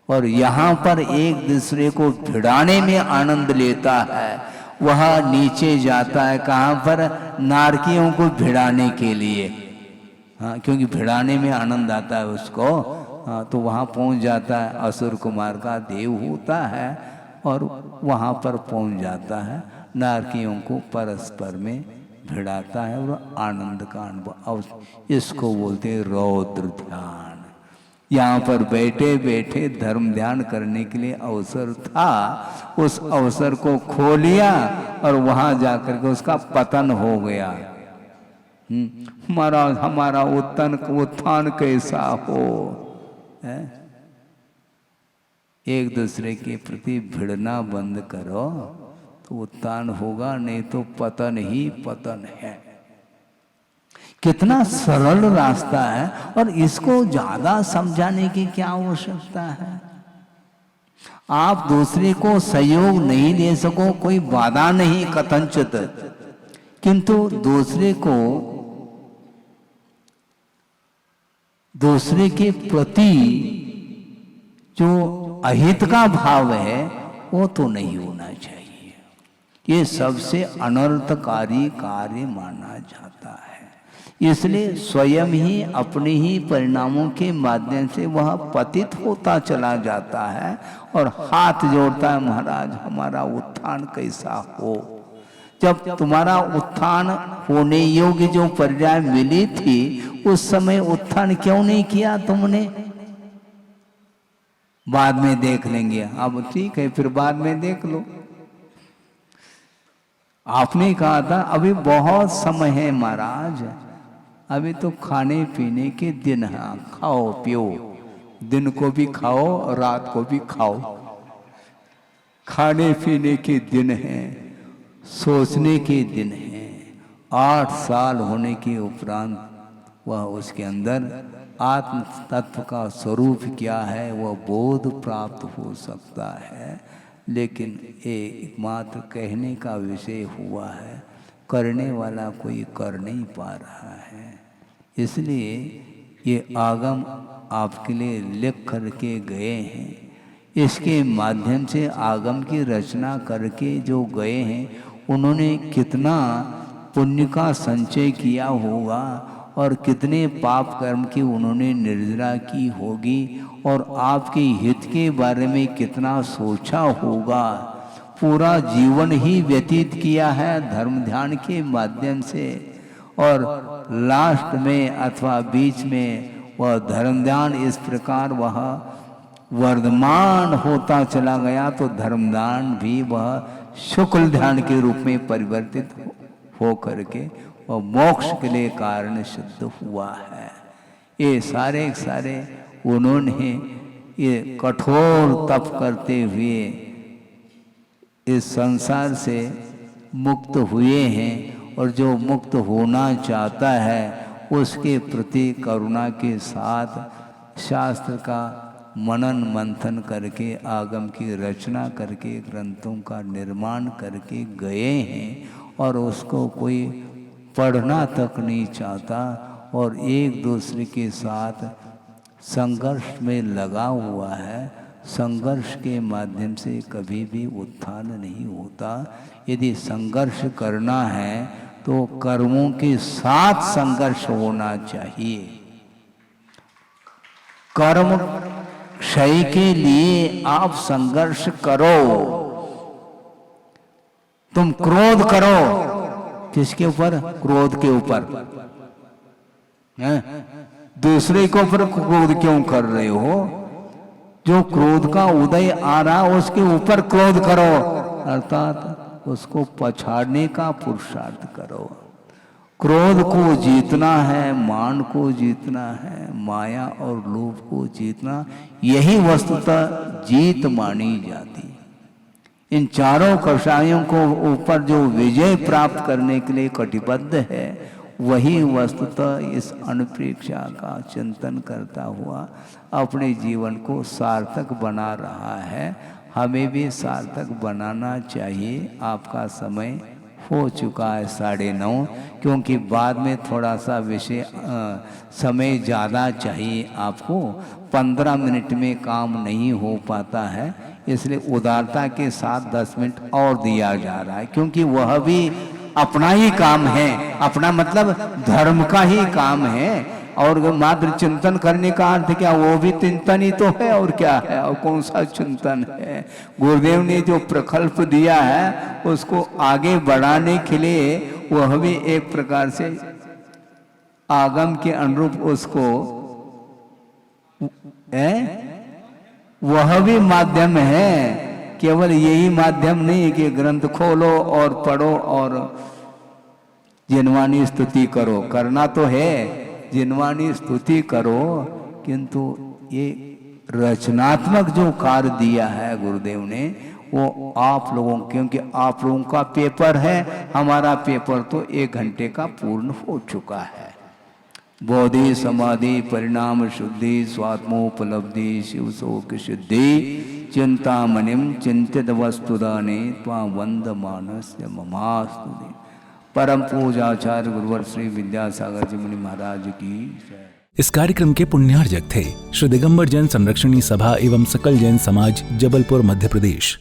S2: और यहाँ पर एक दूसरे को भिड़ाने में आनंद लेता है, वह नीचे जाता है। कहाँ पर? नारकियों को भिड़ाने के लिए। हाँ, क्योंकि भिड़ाने में आनंद आता है उसको। हाँ, तो वहाँ पहुँच जाता है। असुर कुमार का देव होता है और वहाँ पर पहुँच जाता है, नारकियों को परस्पर में भिड़ाता है और आनंद का अनुभव। इसको बोलते हैं रौद्र ध्यान। यहाँ पर बैठे बैठे धर्म ध्यान करने के लिए अवसर था, उस अवसर को खो लिया और वहाँ जाकर के उसका पतन हो गया। हमारा उत्थान कैसा हो है? एक दूसरे के प्रति भिड़ना बंद करो तो उत्थान होगा, नहीं तो पतन ही पतन है। कितना सरल रास्ता है और इसको ज्यादा समझाने की क्या आवश्यकता है। आप दूसरे को सहयोग नहीं दे सको, कोई बाधा नहीं कथनचित, किंतु दूसरे के प्रति जो अहित का भाव है वो तो नहीं होना चाहिए। ये सबसे अनर्थकारी कार्य माना जाता है। इसलिए स्वयं ही अपने ही परिणामों के माध्यम से वह पतित होता चला जाता है और हाथ जोड़ता है, महाराज हमारा उत्थान कैसा हो। जब तुम्हारा उत्थान होने योग्य जो पर्याय मिली थी, उस समय उत्थान क्यों नहीं किया तुमने? बाद में देख लेंगे। अब ठीक है, फिर बाद में देख लो। आपने कहा था अभी बहुत समय है महाराज, अभी तो खाने पीने के दिन है, खाओ पियो, दिन को भी खाओ और रात को भी खाओ। खाने पीने के दिन है, सोचने के दिन है। 8 साल होने के उपरांत वह उसके अंदर आत्म तत्व का स्वरूप क्या है वह बोध प्राप्त हो सकता है। लेकिन ये एकमात्र कहने का विषय हुआ है, करने वाला कोई कर नहीं पा रहा है। इसलिए ये आगम आपके लिए लिख करके गए हैं। इसके माध्यम से आगम की रचना करके जो गए हैं, उन्होंने कितना पुण्य का संचय किया होगा और कितने पाप कर्म की उन्होंने निर्जरा की होगी और आपके हित के बारे में कितना सोचा होगा। पूरा जीवन ही व्यतीत किया है धर्म ध्यान के माध्यम से, और लास्ट में अथवा बीच में वह धर्म ध्यान इस प्रकार वह वर्धमान होता चला गया, तो धर्मदान भी वह शुक्ल ध्यान के रूप में परिवर्तित हो करके वह मोक्ष के लिए कारण सिद्ध हुआ है। ये सारे सारे उन्होंने ये कठोर तप करते हुए इस संसार से मुक्त हुए हैं, और जो मुक्त होना चाहता है उसके प्रति करुणा के साथ शास्त्र का मनन मंथन करके, आगम की रचना करके, ग्रंथों का निर्माण करके गए हैं, और उसको कोई पढ़ना तक नहीं चाहता और एक दूसरे के साथ संघर्ष में लगा हुआ है। संघर्ष के माध्यम से कभी भी उत्थान नहीं होता। यदि संघर्ष करना है तो कर्मों के साथ संघर्ष होना चाहिए। कर्म क्षय के लिए आप संघर्ष करो। तुम क्रोध करो, किसके ऊपर? क्रोध के ऊपर। दूसरे के ऊपर क्रोध क्यों कर रहे हो? जो क्रोध का उदय आ रहा उसके ऊपर क्रोध करो, अर्थात उसको पछाड़ने का पुरुषार्थ करो। क्रोध को जीतना है, मान को जीतना है, माया और लोभ को जीतना, यही वस्तुतः जीत मानी जाती। इन चारों कषायों को ऊपर जो विजय प्राप्त करने के लिए कटिबद्ध है, वही वस्तुतः इस अनुप्रेक्षा का चिंतन करता हुआ अपने जीवन को सार्थक बना रहा है। हमें भी सार्थक बनाना चाहिए। आपका समय हो चुका है 9:30, क्योंकि बाद में थोड़ा सा विषय समय ज़्यादा चाहिए आपको। 15 मिनट में काम नहीं हो पाता है, इसलिए उदारता के साथ 10 मिनट और दिया जा रहा है, क्योंकि वह भी अपना ही काम है। अपना मतलब धर्म का ही काम है। और मात्र चिंतन करने का अर्थ क्या? वो भी चिंतन ही तो है, और क्या है? और कौन सा चिंतन है? गुरुदेव ने जो प्रकल्प दिया है उसको आगे बढ़ाने के लिए वह भी एक प्रकार से आगम के अनुरूप उसको वह भी माध्यम है। केवल यही माध्यम नहीं कि ग्रंथ खोलो और पढ़ो और जिनवानी स्तुति करो। करना तो है, जिनवानी स्तुति करो, किंतु ये रचनात्मक जो कार्य दिया है गुरुदेव ने, वो आप लोगों, क्योंकि आप लोगों का पेपर है, हमारा पेपर तो 1 घंटे का पूर्ण हो चुका है। बोधि समाधि परिणाम शुद्धि स्वात्मोपलब्धि शिव शोक सिद्धि चिंतामणिम चिंतित वस्तुदाने त्वा वंद मानस्य ममास्तुति। परम पूजाचार्य गुरुवर श्री विद्यासागर जी मुनि महाराज की जय।
S1: इस कार्यक्रम के पुण्यार्जक थे श्री दिगंबर जैन संरक्षणी सभा एवं सकल जैन समाज, जबलपुर, मध्य प्रदेश।